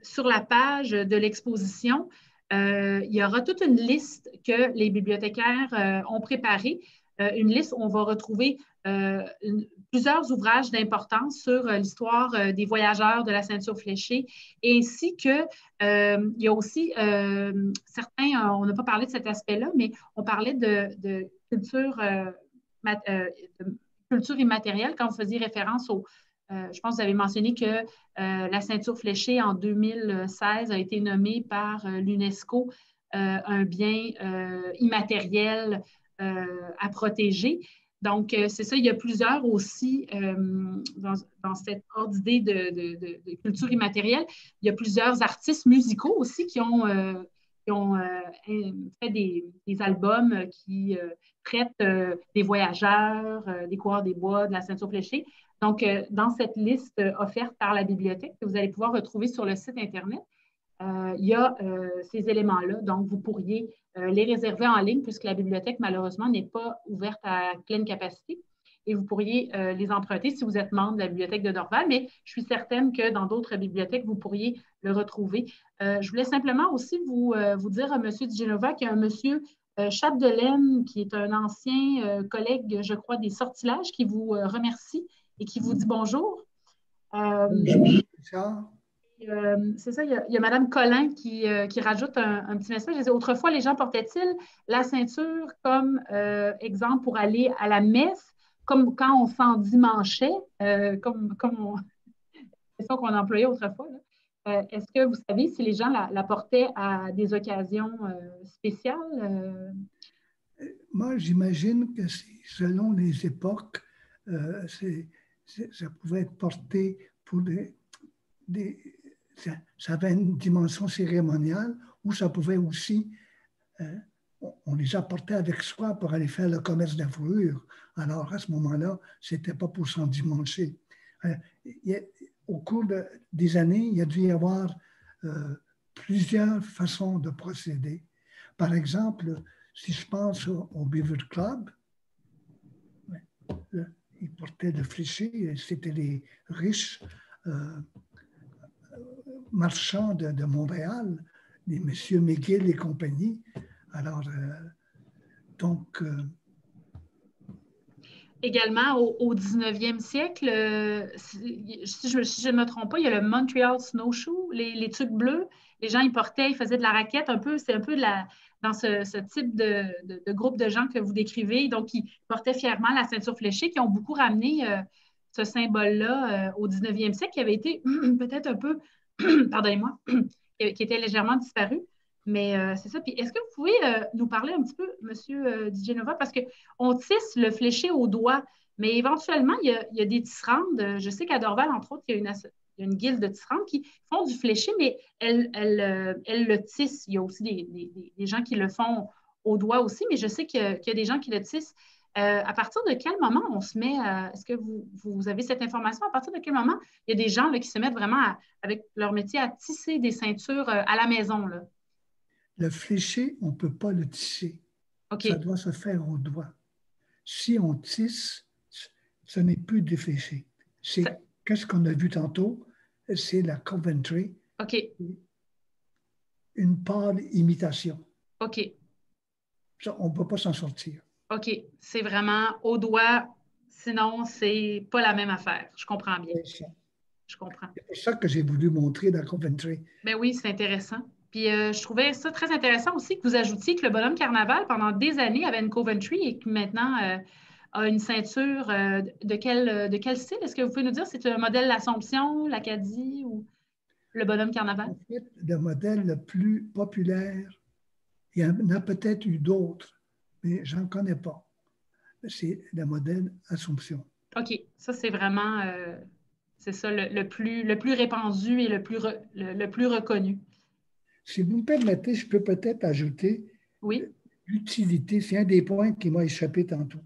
sur la page de l'exposition, il y aura toute une liste que les bibliothécaires ont préparée, une liste où on va retrouver plusieurs ouvrages d'importance sur l'histoire des voyageurs de la ceinture fléchée, ainsi que il y a aussi certains, on n'a pas parlé de cet aspect-là, mais on parlait de culture, de culture immatérielle quand vous faisiez référence au je pense que vous avez mentionné que la ceinture fléchée en 2016 a été nommée par l'UNESCO un bien immatériel à protéger. Donc, c'est ça, il y a plusieurs aussi, dans cette ordre d'idée de culture immatérielle, il y a plusieurs artistes musicaux aussi qui ont fait des albums qui traitent des voyageurs, des coureurs des bois, de la ceinture fléchée. Donc, dans cette liste offerte par la bibliothèque que vous allez pouvoir retrouver sur le site Internet, il y a ces éléments-là. Donc, vous pourriez les réserver en ligne puisque la bibliothèque, malheureusement, n'est pas ouverte à pleine capacité. Et vous pourriez les emprunter si vous êtes membre de la bibliothèque de Dorval, mais je suis certaine que dans d'autres bibliothèques, vous pourriez le retrouver. Je voulais simplement aussi vous dire à M. Di Genova qu'il y a un monsieur Chapdelaine, qui est un ancien collègue, je crois, des sortilèges, qui vous remercie et qui vous dit bonjour. C'est ça, il y a Mme Collin qui rajoute un petit message. Elle dit, autrefois, les gens portaient-ils la ceinture comme exemple pour aller à la messe, comme quand on s'endimanchait, c'est ça qu'on employait autrefois. Est-ce que vous savez si les gens la portaient à des occasions spéciales? Moi, j'imagine que selon les époques, ça pouvait être porté pour ça avait une dimension cérémoniale ou ça pouvait aussi, on les apportait avec soi pour aller faire le commerce de la fourrure. Alors, à ce moment-là, ce n'était pas pour s'endimancher. Au cours des années, il y a dû y avoir plusieurs façons de procéder. Par exemple, si je pense au Beaver Club, ils portaient le fléché, c'était les riches marchands de Montréal, les messieurs McGill et compagnie. Alors, donc... Également, au 19e siècle, si je ne me trompe pas, il y a le Montreal Snowshoe, les trucs bleus. Les gens, ils portaient, ils faisaient de la raquette un peu. C'est un peu dans ce type de groupe de gens que vous décrivez. Donc, ils portaient fièrement la ceinture fléchée, qui ont beaucoup ramené ce symbole-là au 19e siècle, qui avait été peut-être un peu, pardonnez-moi, qui était légèrement disparu. Mais c'est ça. Puis est-ce que vous pouvez nous parler un petit peu, M. Di Genova, parce qu'on tisse le fléché au doigt, mais éventuellement, il y a des tisserandes. Je sais qu'à Dorval, entre autres, il y a une guilde de tisserandes qui font du fléché, mais elles le tissent. Il y a aussi des gens qui le font au doigt aussi, mais je sais qu'il y a des gens qui le tissent. À partir de quel moment on se met, est-ce que vous avez cette information? À partir de quel moment il y a des gens là, qui se mettent vraiment avec leur métier à tisser des ceintures à la maison, là? Le fléché, on ne peut pas le tisser. OK. Ça doit se faire au doigt. Si on tisse, ce n'est plus du fléché. Qu'est-ce qu'on a vu tantôt? C'est la Coventry. OK. Une pâle imitation. OK. Ça, on ne peut pas s'en sortir. OK. C'est vraiment au doigt, sinon, c'est pas la même affaire. Je comprends bien. Je comprends. C'est pour ça que j'ai voulu montrer la Coventry. Ben oui, c'est intéressant. Puis je trouvais ça très intéressant aussi que vous ajoutiez que le bonhomme carnaval, pendant des années, avait une Coventry et que maintenant a une ceinture de quel style? Est-ce que vous pouvez nous dire? C'est un modèle l'Assomption, l'Acadie ou le bonhomme carnaval? En fait, le modèle le plus populaire, il y en a peut-être eu d'autres, mais je n'en connais pas. C'est le modèle Assomption. OK. Ça, c'est vraiment c'est ça, le plus répandu et le plus reconnu. Si vous me permettez, je peux peut-être ajouter Oui, l'utilité. C'est un des points qui m'a échappé tantôt.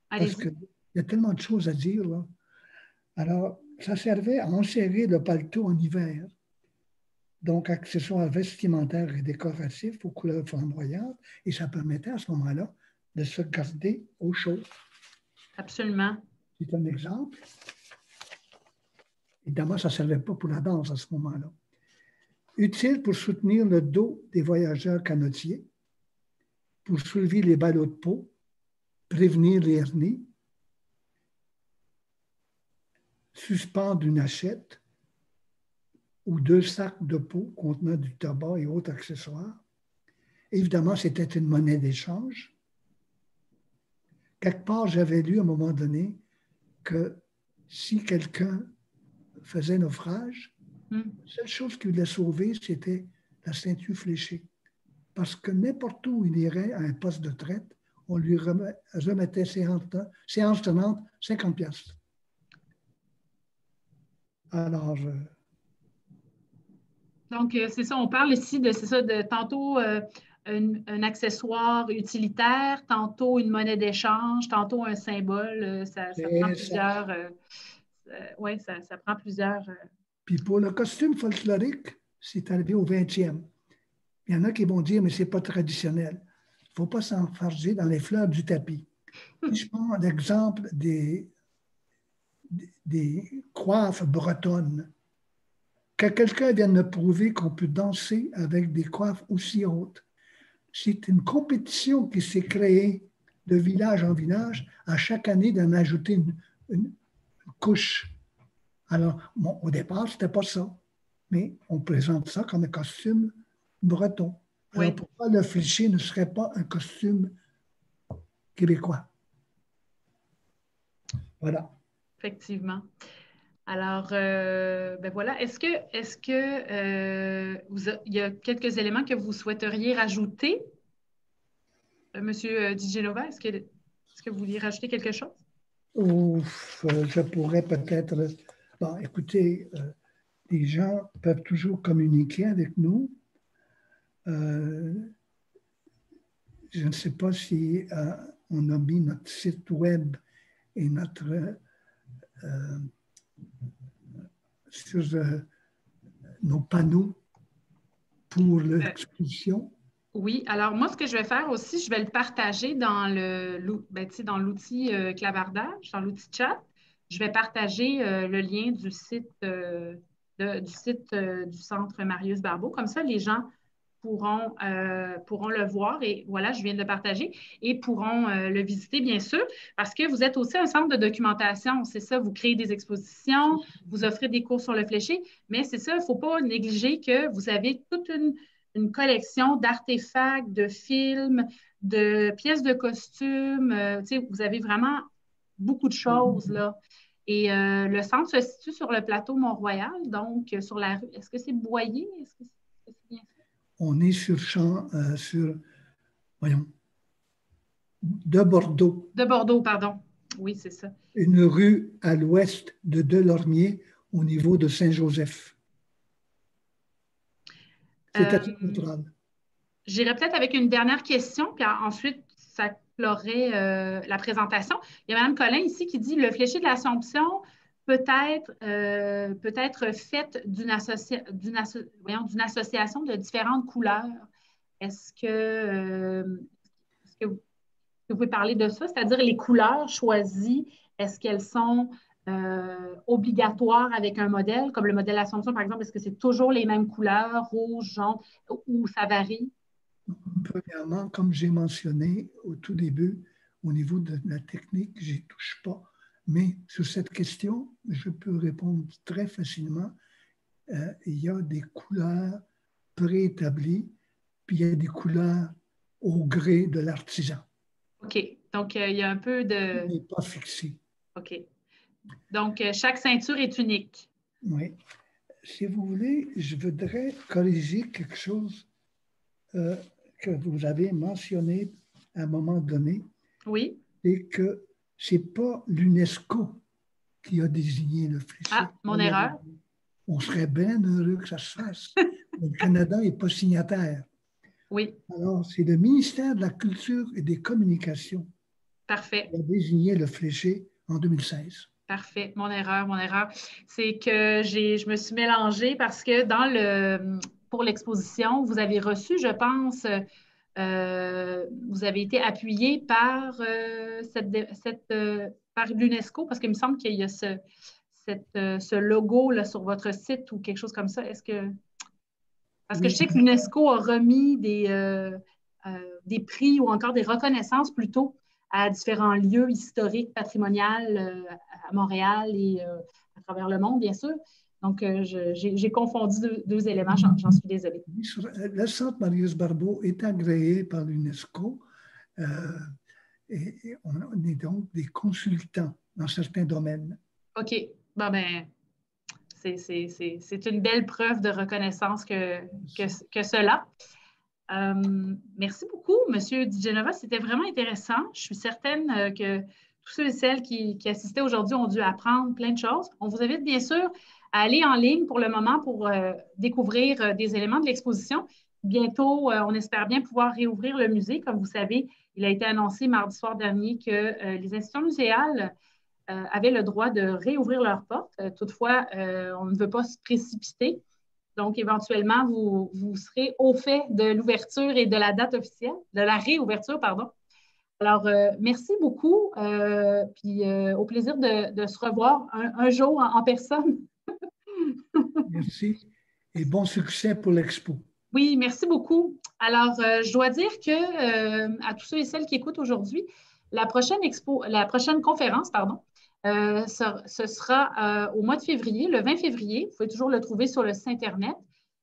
Parce allez-y. qu'il y a tellement de choses à dire, là. Alors, ça servait à enserrer le paletot en hiver. Donc, accessoire vestimentaire et décoratif aux couleurs flamboyantes. Et ça permettait à ce moment-là de se garder au chaud. Absolument. C'est un exemple. Évidemment, ça ne servait pas pour la danse à ce moment-là. Utile pour soutenir le dos des voyageurs canotiers, pour soulever les ballots de peau, prévenir les hernies, suspendre une hachette ou 2 sacs de peau contenant du tabac et autres accessoires. Évidemment, c'était une monnaie d'échange. Quelque part, j'avais lu à un moment donné que si quelqu'un faisait naufrage, la seule chose qui voulait sauver, c'était la ceinture fléchée. Parce que n'importe où il irait à un poste de traite, on lui remettait séance tenante 50 piastres. Alors, donc, c'est ça, on parle ici de tantôt un accessoire utilitaire, tantôt une monnaie d'échange, tantôt un symbole. Ça prend plusieurs. Oui, ça prend plusieurs. Puis pour le costume folklorique, c'est arrivé au 20e. Il y en a qui vont dire, mais ce n'est pas traditionnel. Il ne faut pas s'enfarger dans les fleurs du tapis. Si je prends l'exemple des coiffes bretonnes, que quelqu'un vienne me prouver qu'on peut danser avec des coiffes aussi hautes. C'est une compétition qui s'est créée de village en village, à chaque année d'en ajouter une couche. Alors, bon, au départ, ce n'était pas ça, mais on présente ça comme un costume breton. Alors, pourquoi le fléché ne serait pas un costume québécois? Voilà. Effectivement. Alors, ben voilà. Est-ce que il y a quelques éléments que vous souhaiteriez rajouter, Monsieur Di Genova? Est-ce que vous vouliez rajouter quelque chose? Ouf, je pourrais peut-être... Bon, écoutez, les gens peuvent toujours communiquer avec nous. Je ne sais pas si on a mis notre site web et notre sur nos panneaux pour l'exposition. Oui, alors moi, ce que je vais faire aussi, je vais le partager dans dans l'outil clavardage, dans l'outil chat. Je vais partager le lien du site, du Centre Marius Barbeau. Comme ça, les gens pourront le voir et voilà, je viens de le partager et pourront le visiter, bien sûr, parce que vous êtes aussi un centre de documentation. C'est ça, vous créez des expositions, vous offrez des cours sur le fléché, mais c'est ça, il ne faut pas négliger que vous avez toute une collection d'artefacts, de films, de pièces de costumes. Vous avez vraiment beaucoup de choses là. Et le centre se situe sur le plateau Mont-Royal, donc sur la rue. Est-ce que c'est Boyer? Est-ce que c'est bien ça? On est voyons, de Bordeaux. De Bordeaux, pardon. Oui, c'est ça. Une rue à l'ouest de Delormier, au niveau de Saint-Joseph. C'est assez central. J'irai peut-être avec une dernière question, puis ensuite, ça clorait la présentation. Il y a Mme Collin ici qui dit « Le fléché de l'Assomption peut être fait d'une association de différentes couleurs. » Est-ce que vous pouvez parler de ça? C'est-à-dire les couleurs choisies, est-ce qu'elles sont obligatoires avec un modèle, comme le modèle Assomption, par exemple? Est-ce que c'est toujours les mêmes couleurs, rouge, jaune, ou ça varie? Premièrement, comme j'ai mentionné au tout début, au niveau de la technique, je n'y touche pas. Mais sur cette question, je peux répondre très facilement. Il y a des couleurs préétablies, puis il y a des couleurs au gré de l'artisan. OK. Donc, il y a un peu de... Il n'est pas fixé. OK. Donc, chaque ceinture est unique. Oui. Si vous voulez, je voudrais corriger quelque chose que vous avez mentionné à un moment donné. Oui. Et que ce n'est pas l'UNESCO qui a désigné le fléché. Ah, mon erreur. On serait bien heureux que ça se fasse. Le Canada n'est pas signataire. Oui. Alors, c'est le ministère de la Culture et des Communications Parfait. qui a désigné le fléché en 2016. Parfait. Mon erreur. C'est que je me suis mélangée parce que pour l'exposition, vous avez reçu, je pense, vous avez été appuyé par, par l'UNESCO parce qu'il me semble qu'il y a ce logo là, sur votre site ou quelque chose comme ça. Est-ce que... Parce que je sais que l'UNESCO a remis des prix ou encore des reconnaissances plutôt à différents lieux historiques, patrimoniaux à Montréal et à travers le monde, bien sûr. Donc, j'ai confondu deux éléments, j'en suis désolée. Le Centre Marius-Barbeau est agréé par l'UNESCO et on est donc des consultants dans certains domaines. OK. Bon, ben, c'est une belle preuve de reconnaissance que cela. Merci beaucoup, M. Di Genova. C'était vraiment intéressant. Je suis certaine que tous ceux et celles qui assistaient aujourd'hui ont dû apprendre plein de choses. On vous invite bien sûr à aller en ligne pour le moment pour découvrir des éléments de l'exposition. Bientôt, on espère bien pouvoir réouvrir le musée. Comme vous savez, il a été annoncé mardi soir dernier que les institutions muséales avaient le droit de réouvrir leurs portes. Toutefois, on ne veut pas se précipiter. Donc, éventuellement, vous serez au fait de l'ouverture et de la date officielle, de la réouverture, pardon. Alors, merci beaucoup, puis au plaisir de se revoir un jour en personne. Merci et bon succès pour l'expo. Oui, merci beaucoup. Alors, je dois dire que à tous ceux et celles qui écoutent aujourd'hui, la prochaine conférence, pardon, ce sera au mois de février, le 20 février. Vous pouvez toujours le trouver sur le site Internet.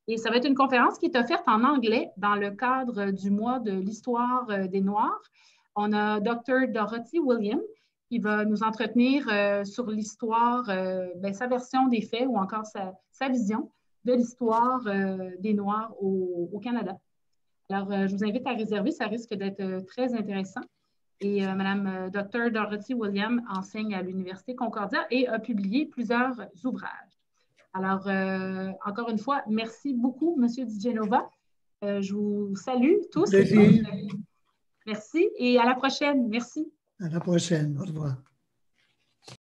Et ça va être une conférence qui est offerte en anglais dans le cadre du mois de l'histoire des Noirs. On a Dr. Dorothy Williams qui va nous entretenir sur l'histoire, sa version des faits ou encore sa vision de l'histoire des Noirs au Canada. Alors, je vous invite à réserver, ça risque d'être très intéressant. Et Mme Dr. Dorothy Williams enseigne à l'Université Concordia et a publié plusieurs ouvrages. Alors, encore une fois, merci beaucoup, M. Di Genova. Je vous salue tous. Merci. Merci et à la prochaine. Merci. À la prochaine. Au revoir.